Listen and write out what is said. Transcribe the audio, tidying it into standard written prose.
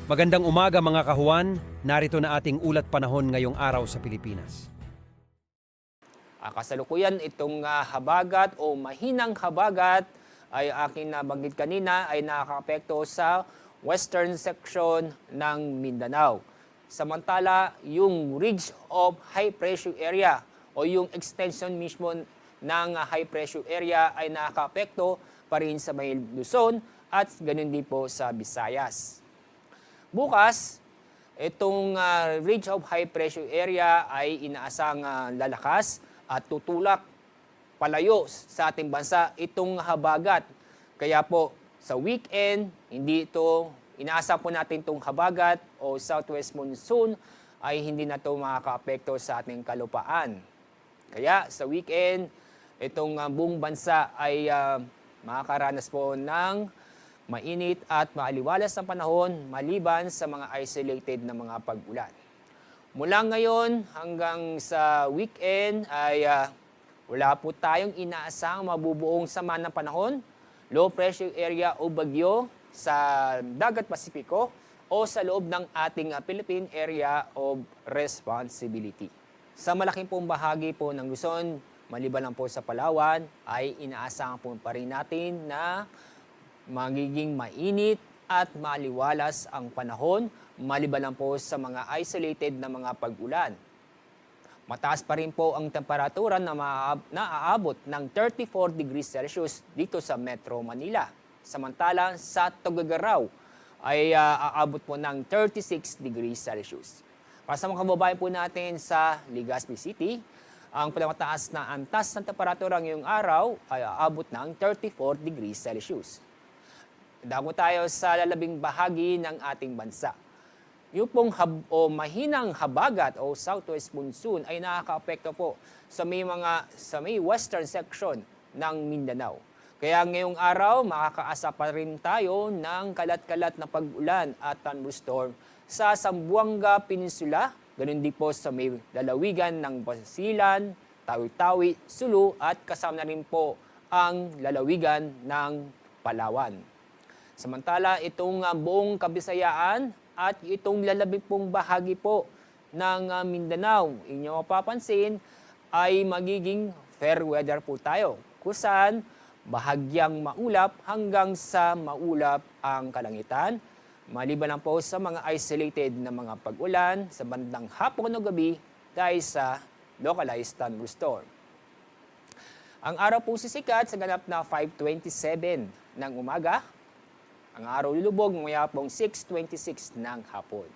Magandang umaga mga kahuan, narito na ating ulat panahon ngayong araw sa Pilipinas. Kasalukuyan itong habagat o mahinang habagat ay aking nabanggit kanina ay nakakaapekto sa western section ng Mindanao. Samantala, yung ridge of high pressure area o yung extension mismo ng high pressure area ay nakakaapekto pa rin sa may Luzon at ganun din po sa Visayas. Bukas, itong ridge of high pressure area ay inaasang lalakas at tutulak palayo sa ating bansa itong habagat. Kaya po sa weekend, hindi ito, inaasa po natin itong habagat o southwest monsoon ay hindi na ito makakaapekto sa ating kalupaan. Kaya sa weekend, itong buong bansa ay makakaranas po ng mainit at maaliwalas na panahon maliban sa mga isolated na mga pag-ulan. Mula ngayon hanggang sa weekend ay wala po tayong inaasang mabubuong sama ng panahon, low pressure area o bagyo sa Dagat Pasipiko o sa loob ng ating Philippine Area of Responsibility. Sa malaking pong bahagi po ng Luzon, maliban lang po sa Palawan, ay inaasahan po pa rin natin na magiging mainit at maliwalas ang panahon, maliban lang po sa mga isolated na mga pag-ulan. Mataas pa rin po ang temperatura na naaabot ng 34 degrees Celsius dito sa Metro Manila. Samantala sa Tuguegarao ay aabot po ng 36 degrees Celsius. Para sa mga kababayan po natin sa Legazpi City, ang pinakamataas na antas ng temperatura ngayong araw ay aabot ng 34 degrees Celsius. Dako tayo sa lalabing bahagi ng ating bansa. Yung pong mahinang habagat o southwest monsoon ay nakakaapekto po sa may western section ng Mindanao. Kaya ngayong araw, makakaasa pa rin tayo ng kalat-kalat na pag-ulan at thunderstorm sa Zamboanga Peninsula, ganun din po sa may lalawigan ng Basilan, Tawi-Tawi, Sulu at kasama na rin po ang lalawigan ng Palawan. Samantala, itong buong Kabisayaan at itong lalabing pong bahagi po ng Mindanao, inyong mapapansin, ay magiging fair weather po tayo. Kusan, bahagyang maulap hanggang sa maulap ang kalangitan. Maliban lang po sa mga isolated na mga pag-ulan sa bandang hapon o gabi dahil sa localized thunderstorm. Ang araw po sisikat sa ganap na 5:27 ng umaga. Ang araw lulubog maya pong 6:26 ng hapon.